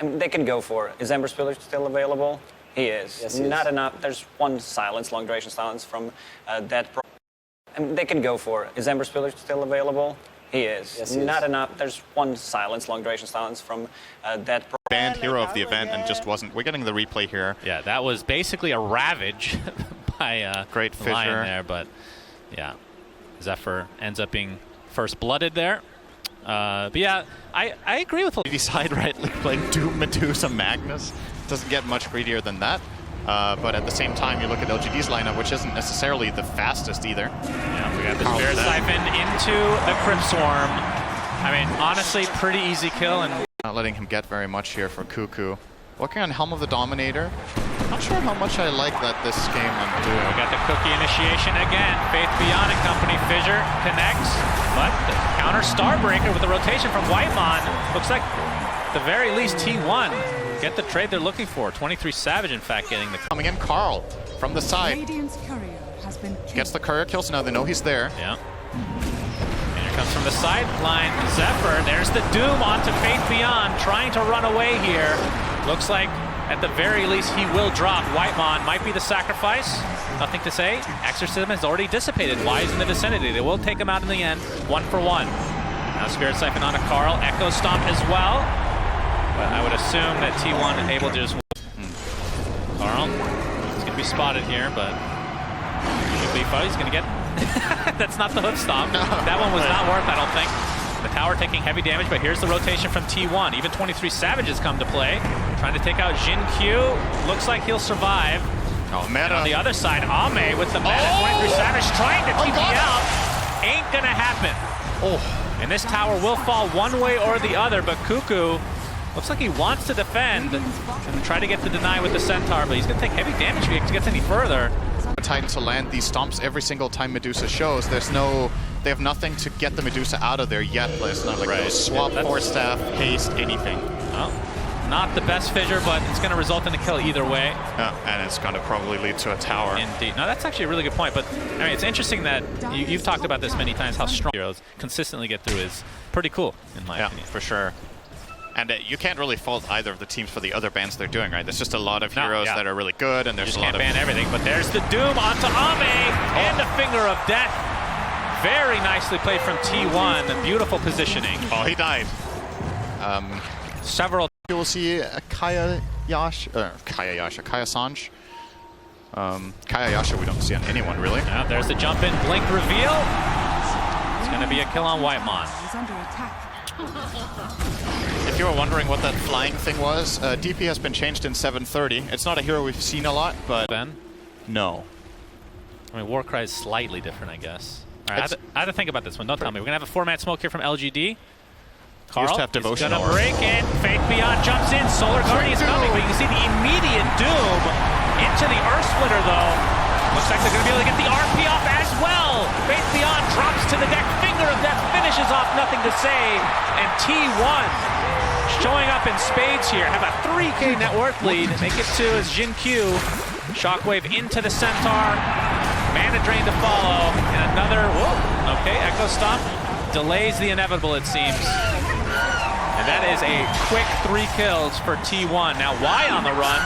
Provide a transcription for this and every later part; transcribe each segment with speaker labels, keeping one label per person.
Speaker 1: They could go for it. Is Ember Spiller still available? He is.
Speaker 2: Yes, he
Speaker 1: Not
Speaker 2: is.
Speaker 1: enough. There's one silence, long duration silence from Dead Pro. They could go for it. Is Ember Spiller still available? He is.
Speaker 2: Yes, he
Speaker 1: Not
Speaker 2: is.
Speaker 1: enough. There's one silence, long duration silence from Dead Pro.
Speaker 3: Banned hero of the event and just wasn't. We're getting the replay here.
Speaker 4: Yeah, that was basically a ravage by
Speaker 3: Great fissure
Speaker 4: Lion there, but yeah, Zephyr ends up being first blooded there. But yeah, I agree with
Speaker 3: LGD side, right? Like playing Doom, Medusa, Magnus. Doesn't get much greedier than that. But at the same time, you look at LGD's lineup, which isn't necessarily the fastest either.
Speaker 4: Yeah, we got the Spirit Siphon into the Crypt Swarm. I mean, honestly, pretty easy kill. And
Speaker 3: Not letting him get very much here for Cuckoo. Working on Helm of the Dominator. Not sure how much I like that this game I'm doing.
Speaker 4: we got the cookie initiation again. Faith Beyond and company. Fissure connects, but the counter Starbreaker with the rotation from Whitemon. Looks like, at the very least, T1 get the trade they're looking for. 23 Savage, in fact, getting the...
Speaker 3: Coming in, Carl from the side.
Speaker 5: Radiant's courier has been killed.
Speaker 3: Gets the courier kill, so now they know he's there.
Speaker 4: Yeah. And here comes from the sideline, Zephyr. There's the Doom onto Faith Beyond, trying to run away here. Looks like, at the very least, he will drop. Whitemon might be the sacrifice. Nothing to say. Exorcism has already dissipated. Wise in the vicinity. They will take him out in the end, 1-for-1. Now Spirit Siphon onto Carl. Echo Stomp as well. But I would assume that T1 able to just... Carl, he's going to be spotted here, but... He's going to get... That's not the hoof stomp. No, that one was not worth, I don't think. The tower taking heavy damage, but here's the rotation from T1. Even 23 Savages come to play. Trying to take out Jin Q. Looks like he'll survive.
Speaker 3: Oh, meta.
Speaker 4: And on the other side, Ame with the meta. 23 Savage trying to TP out. Ain't going to happen.
Speaker 3: Oh.
Speaker 4: And this tower will fall one way or the other, but Cuckoo looks like he wants to defend and try to get the deny with the Centaur, but he's going to take heavy damage if he gets any further.
Speaker 3: Titan to land these stomps every single time Medusa shows. There's no... They have nothing to get the Medusa out of there yet. It's not like no swap, force staff, haste, anything.
Speaker 4: Well, not the best fissure, but it's going to result in a kill either way.
Speaker 3: And it's going to probably lead to a tower.
Speaker 4: Indeed. Now, that's actually a really good point, but I mean, it's interesting that you've talked about this many times, how strong heroes consistently get through is pretty cool, in my opinion.
Speaker 3: For sure. And you can't really fault either of the teams for the other bans they're doing, right? There's just a lot of heroes that are really good, and there's a lot of...
Speaker 4: You just can't ban everything, but there's the Doom onto Ame, and the Finger of Death. Very nicely played from T1. Beautiful positioning.
Speaker 3: Oh, he died.
Speaker 4: Several...
Speaker 3: You will see Kaya Sanj. Kaya Yasha we don't see on anyone, really.
Speaker 4: Yeah, there's the jump in, blink reveal. It's going to be a kill on Whitemon.
Speaker 5: He's under attack.
Speaker 3: If you were wondering what that flying thing was, DP has been changed in 7:30. It's not a hero we've seen a lot, but...
Speaker 4: Ben?
Speaker 3: No.
Speaker 4: I mean, Warcry is slightly different, I guess. All right, I have to think about this one. Don't tell me. We're going to have a 4-man smoke here from LGD. Carl
Speaker 3: used to have devotion
Speaker 4: is going to break in. Faith Beyond jumps in. Solar Guardian is coming, but you can see the immediate Doom into the Earth Splitter, though. Looks like they're going to be able to get the RP off as well. Faith Beyond drops to the deck. Finger of Death finishes off, nothing to say. And T1 showing up in spades here. Have a 3K net worth lead. Make it 2 as Jin Q. Shockwave into the Centaur. Mana drain to follow. And another, whoa, okay, Echo Stomp. Delays the inevitable, it seems. And that is a quick 3 kills for T1. Now, Y on the run.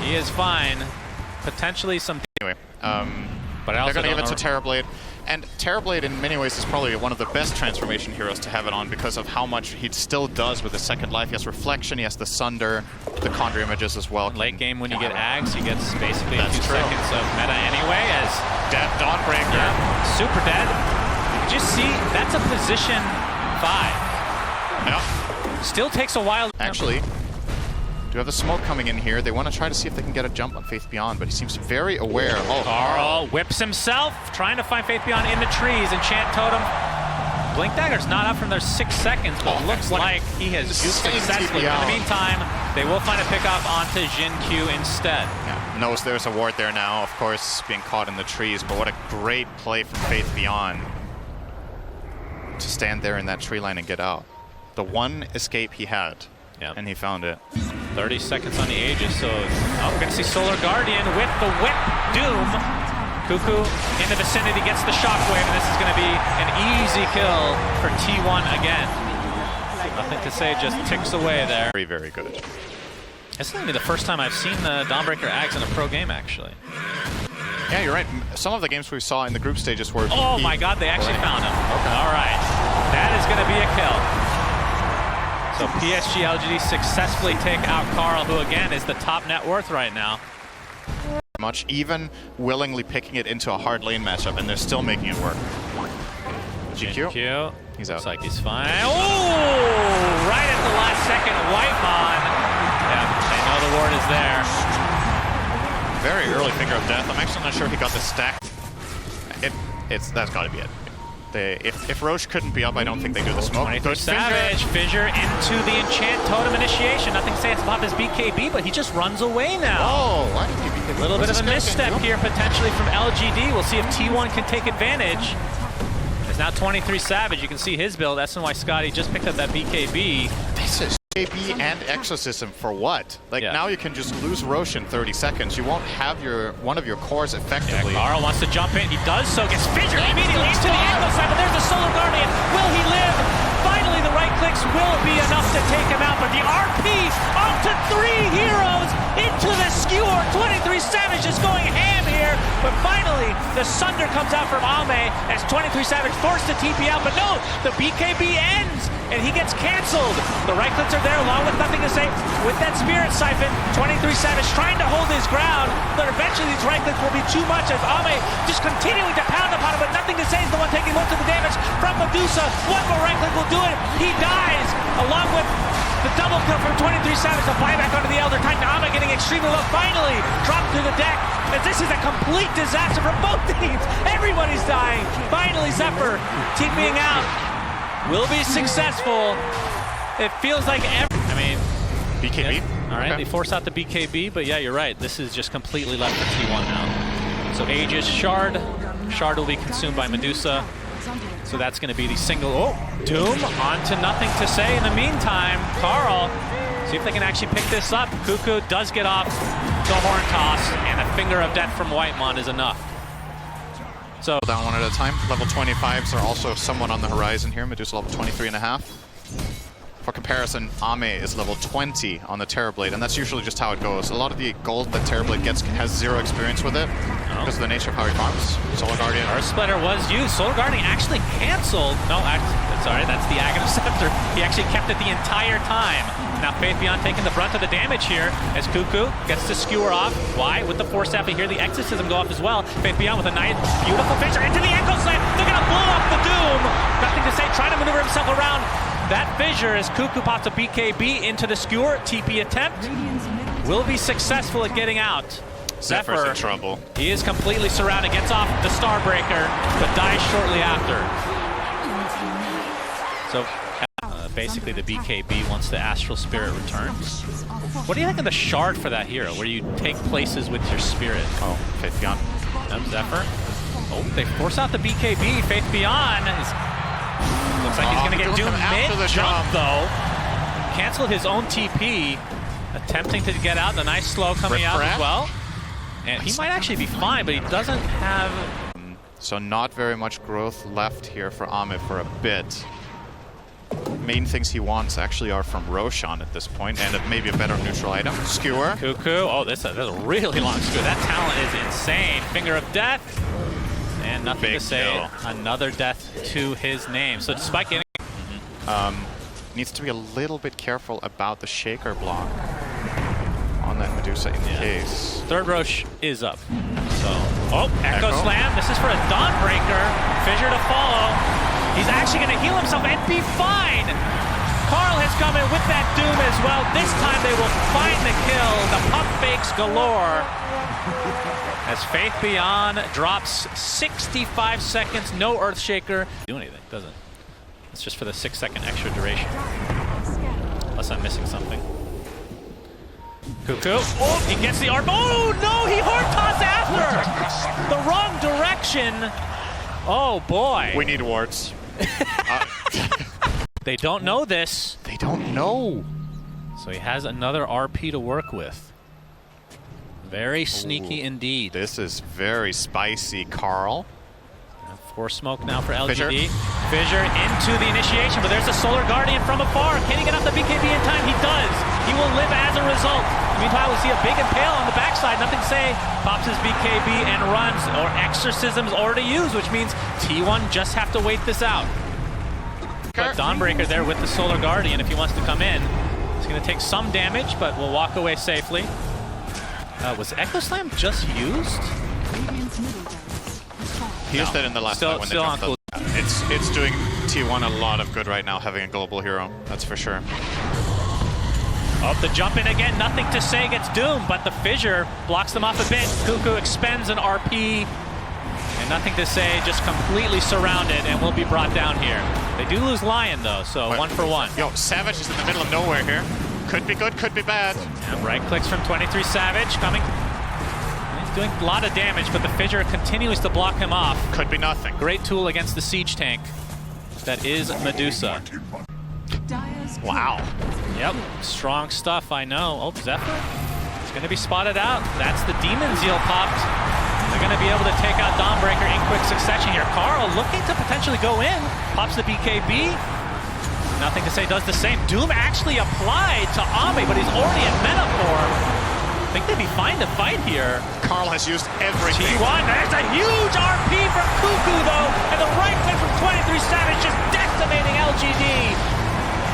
Speaker 4: He is fine. Potentially some...
Speaker 3: Anyway,
Speaker 4: but I also
Speaker 3: they're going to give it to Terrorblade. And Terrorblade, in many ways, is probably one of the best transformation heroes to have it on because of how much he still does with his second life. He has Reflection, he has the Sunder, the Conjure images as well.
Speaker 4: Late game, when you get Ags, he gets basically a few seconds of meta anyway as...
Speaker 3: Dead Dawnbreaker.
Speaker 4: Yeah, super dead. Just see, that's a position 5.
Speaker 3: Yeah.
Speaker 4: Still takes a while.
Speaker 3: Actually, do have the smoke coming in here. They want to try to see if they can get a jump on Faith Beyond, but he seems very aware. Oh,
Speaker 4: Carl whips himself, trying to find Faith Beyond in the trees. Enchant Totem. Blink Dagger's not up from their 6 seconds, but looks like he has used successfully. In the meantime, they will find a pickoff onto Jin Q instead.
Speaker 3: Yeah. Knows there's a ward there now, of course, being caught in the trees, but what a great play from Faith Beyond to stand there in that tree line and get out. The one escape he had, and he found it.
Speaker 4: 30 seconds on the Aegis, so we're going to see Solar Guardian with the whip. Doom. Cuckoo in the vicinity gets the shockwave, and this is going to be an easy kill for T1 again. Nothing to say, just ticks away there.
Speaker 3: Very, very good.
Speaker 4: This is going to be the first time I've seen the Dawnbreaker Ags in a pro game, actually.
Speaker 3: Yeah, you're right. Some of the games we saw in the group stages were...
Speaker 4: Oh my god, they actually found him. Okay. All right. That is going to be a kill. So PSG LGD successfully take out Carl, who again is the top net worth right now.
Speaker 3: Much, even willingly picking it into a hard lane matchup, and they're still making it work. GQ. He's out.
Speaker 4: Looks like he's fine. Oh! Right at the last second, Whitemon. Yeah, they know the ward is there.
Speaker 3: Very early finger of death. I'm actually not sure he got the stack. That's got to be it. If Roche couldn't be up, I don't think they do the smoke.
Speaker 4: Good Savage, Fissure into the Enchant Totem initiation. Nothing saying it's about his BKB, but he just runs away now.
Speaker 3: Oh, why did he BKB?
Speaker 4: A little bit of a misstep here potentially from LGD. We'll see if T1 can take advantage. There's now 23 Savage. You can see his build. That's why Scotty just picked up that BKB.
Speaker 3: This is BKB and Exorcism for what? Like, now you can just lose Roche in 30 seconds. You won't have one of your cores effectively.
Speaker 4: Yeah, Carl wants to jump in. He does so. Gets Fissure immediately into the ankle side, but there's the Solar Guardian. Will he live? Finally, the right clicks will be enough to take him out, but the RP onto 3 heroes into the skewer. 23 Savage is going ham here, but finally, the Sunder comes out from Ame as 23 Savage forced to TP out, but no, the BKB ends, and he gets canceled. The right clicks are there, along with nothing to say. With that Spirit Siphon, 23 Savage trying to hold his ground, but eventually these right clicks will be too much as Ame just continuing to pound upon him, but nothing to say is the one taking most of the damage from Medusa. One more right click will do it. He dies, along with the double kill from 23 Savage, the buyback onto the Elder Titan. Ame getting extremely low, finally dropped to the deck, as this is a complete disaster for both teams. Everybody's dying. Finally, Zephyr TPing out will be successful. It feels like
Speaker 3: BKB?
Speaker 4: Yeah. All right,
Speaker 3: Okay.
Speaker 4: they force out the BKB, but yeah, you're right. This is just completely left for T1 now. So Aegis, Shard. Shard will be consumed by Medusa. So that's going to be the single. Oh, Doom on to nothing to say. In the meantime, Carl, see if they can actually pick this up. Cuckoo does get off the horn toss, and a finger of death from Whitemon is enough. So
Speaker 3: down one at a time. Level 25s are also somewhat on the horizon here. Medusa level 23.5. For comparison, Ame is level 20 on the Terrorblade, and that's usually just how it goes. A lot of the gold that Terrorblade gets has 0 experience with it because of the nature of how he farms. Solar Guardian.
Speaker 4: Earth Splitter was used. Solar Guardian actually canceled. No, sorry, that's the Aghanim Scepter. He actually kept it the entire time. Now Faith Beyond taking the brunt of the damage here as Cuckoo gets to skewer off. Why? With the Force Staff, we hear the Exorcism go off as well. Faith Beyond with a nice, beautiful Fissure into the Echo Slam. They're going to blow up the Doom. Nothing to say, trying to maneuver himself around that Fissure as Cuckoo pops a BKB into the skewer. TP attempt will be successful at getting out.
Speaker 3: Zephyr's in trouble.
Speaker 4: He is completely surrounded, gets off the Starbreaker, but dies shortly after. So basically the BKB once the Astral Spirit returns. What do you think of the Shard for that hero, where you take places with your Spirit?
Speaker 3: Oh, Faith Beyond.
Speaker 4: Zephyr. Oh, they force out the BKB. Faith Beyond looks like he's going to get Doom mid-jump, though. Canceled his own TP, attempting to get out. The nice slow coming out as well. And he might actually be fine, but he doesn't have...
Speaker 3: So not very much growth left here for Ame for a bit. Main things he wants actually are from Roshan at this point, and maybe a better neutral item. Skewer.
Speaker 4: Cuckoo. Oh, that's a really long skewer. That talent is insane. Finger of Death. And nothing
Speaker 3: Big
Speaker 4: to say.
Speaker 3: kill.
Speaker 4: Another death to his name. So despite getting...
Speaker 3: Needs to be a little bit careful about the Shaker block on that Medusa in case.
Speaker 4: Third Roche is up. So, Echo Slam. This is for a Dawnbreaker. Fissure to follow. He's actually going to heal himself and be fine. Carl has come in with that Doom as well. This time they will find the kill. The pump fakes galore. As Faith Beyond drops 65 seconds, no Earthshaker. Do anything, doesn't it? It's just for the 6-second extra duration. Unless I'm missing something. Cuckoo. Oh, he gets the arm. Oh no, he hard toss after! The wrong direction. Oh boy.
Speaker 3: We need wards.
Speaker 4: They don't know this.
Speaker 3: They don't know.
Speaker 4: So he has another RP to work with. Very sneaky indeed.
Speaker 3: This is very spicy, Carl.
Speaker 4: Force smoke now for LGD. Fissure into the initiation, but there's a Solar Guardian from afar. Can he get off the BKB in time? He does. He will live as a result. Meanwhile, we see a big impale on the backside. Nothing to say. Pops his BKB and runs, or Exorcism's already used, which means T1 just have to wait this out. But Dawnbreaker there with the Solar Guardian, if he wants to come in. He's going to take some damage, but will walk away safely. Was Echo Slam just used?
Speaker 5: Radiant's middle barracks has fallen.
Speaker 3: He used it in the last fight when they jumped up. It's doing T1 a lot of good right now, having a global hero, that's for sure.
Speaker 4: Oh, the jump in again, nothing to say, gets doomed, but the Fissure blocks them off a bit. Cuckoo expends an RP, and nothing to say, just completely surrounded and will be brought down here. They do lose Lion though, so 1 for 1.
Speaker 3: Yo, Savage is in the middle of nowhere here. Could be good, could be bad.
Speaker 4: And right clicks from 23 Savage coming. He's doing a lot of damage, but the Fissure continues to block him off.
Speaker 3: Could be nothing.
Speaker 4: Great tool against the siege tank. That is Medusa.
Speaker 5: Dire's
Speaker 3: Wow.
Speaker 4: Yep, strong stuff, I know. Oh, Zephyr is going to be spotted out. That's the Demon Zeal popped. They're going to be able to take out Dawnbreaker in quick succession here. Carl looking to potentially go in. Pops the BKB. Nothing to say, does the same. Doom actually applied to Ame, but he's already at meta form. I think they'd be fine to fight here.
Speaker 3: Carl has used everything.
Speaker 4: T1, there's a huge RP from Cuckoo though, and the right click from 23 Savage just decimating LGD.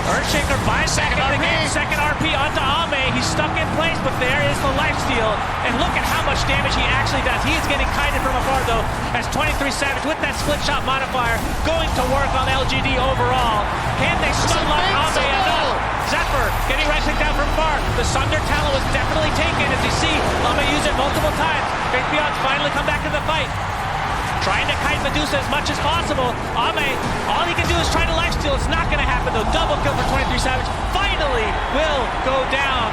Speaker 4: Earthshaker buys second again, second RP onto Ame. He's stuck in place, but there is the lifesteal. And look at how much damage he actually does. He is getting kited from afar though, as 23 Savage with that split shot modifier going to work on LGD overall. Can they stun lock Ame enough? Zephyr getting right clicked down from far. The Sunder talent was definitely taken, as you see Ame use it multiple times. Faith Beyond's finally come back to the fight. Trying to kite Medusa as much as possible. Ame, all he can do is try to lifesteal. It's not going to happen though. Double kill for 23 Savage. Finally will go down.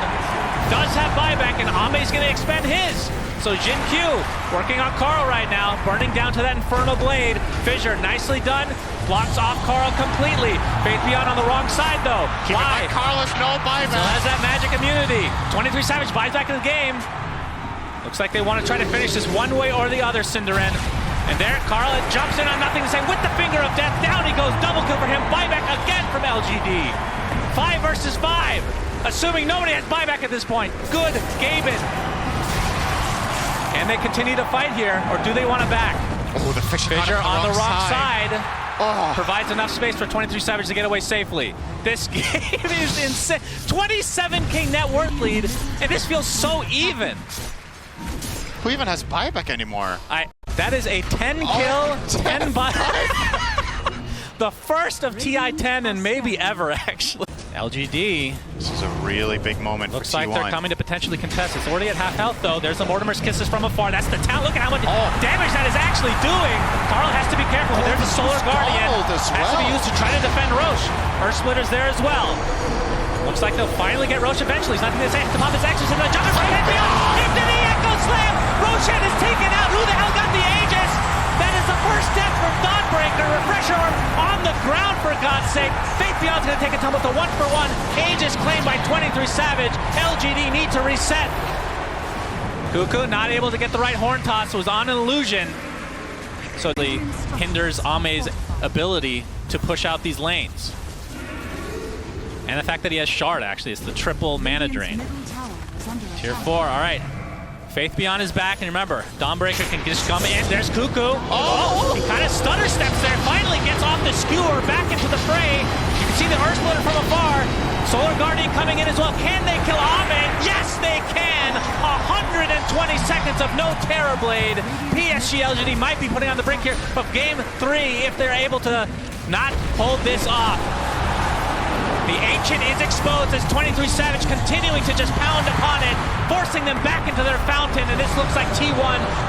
Speaker 4: Does have buyback, and Ame's going to expend his. So Jin Q working on Carl right now, burning down to that Infernal Blade. Fissure, nicely done. Blocks off Carl completely. Faith Beyond on the wrong side though. Why?
Speaker 3: Carl has no buyback.
Speaker 4: Still has that magic immunity. 23 Savage buys back in the game. Looks like they want to try to finish this one way or the other, Cinderin. And there, Carl jumps in on nothing to say with the finger of death. Down he goes, double kill for him. Buyback again from LGD. 5 versus 5. Assuming nobody has buyback at this point. Good, Gaben. Can they continue to fight here, or do they want to back?
Speaker 3: Oh, the Fissure
Speaker 4: on the wrong side.
Speaker 3: Oh.
Speaker 4: Provides enough space for 23 Savage to get away safely. This game is insane. 27k net worth lead, and this feels so even.
Speaker 3: Who even has buyback anymore?
Speaker 4: That is a 10 kill, 10 buyback. The first of TI10 and maybe ever, actually. LGD.
Speaker 3: This is a really big moment
Speaker 4: Looks
Speaker 3: for T1.
Speaker 4: like they're coming to potentially contest. It's already at half health, though. There's the Mortimer's Kisses from afar. That's the talent. Look at how much damage that is actually doing. Carl has to be careful. There's a Solar Guardian. Has to be used to try to defend Roche. Earth Splitter's there as well. Looks like they'll finally get Roche eventually. He's nothing to say. To pop his Exorcism. The jump is right into the Echo Slam. Roshan is taken out. Who the hell got the Aegis? That is the first step from Dawnbreaker. Refresher on the ground, for God's sake. Faith Beyond's going to take a tumble with a 1 for 1. Aegis claimed by 23 Savage. LGD need to reset. Cuckoo not able to get the right horn toss. Was on an illusion. So it hinders Ame's ability to push out these lanes. And the fact that he has Shard, actually, is the triple mana drain. Tier 4, all right. Faith Beyond is back, and remember, Dawnbreaker can just come in. There's Cuckoo. He kind of stutter steps there. Finally gets off the skewer, back into the fray. You can see the Earth Splitter from afar. Solar Guardian coming in as well. Can they kill Ame? Yes, they can. 120 seconds of no Terror Blade. PSG LGD might be putting on the brink here of Game 3 if they're able to not hold this off. The Ancient is exposed as 23 Savage continuing to just pound upon it, forcing them back into their fountain, and this looks like T1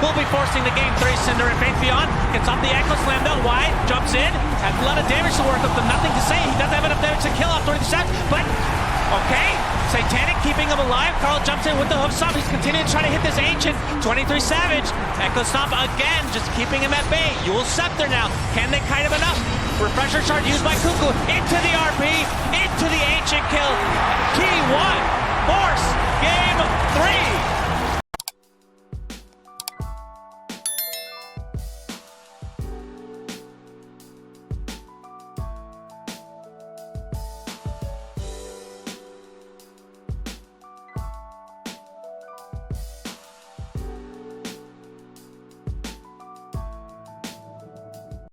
Speaker 4: will be forcing the Game 3. Cinder and Faith Beyond gets off the Echo Slam though. Why? Jumps in, has a lot of damage to work with, but nothing to say. He doesn't have enough damage to kill off 23 Savage, but okay. Satanic keeping him alive. Carl jumps in with the hoof stomp. He's continuing to try to hit this Ancient. 23 Savage. Echo Stomp again, just keeping him at bay. Yule Scepter now. Can they kite him enough? Refresher Shard used by Cuckoo. Into the RP. Into the Ancient.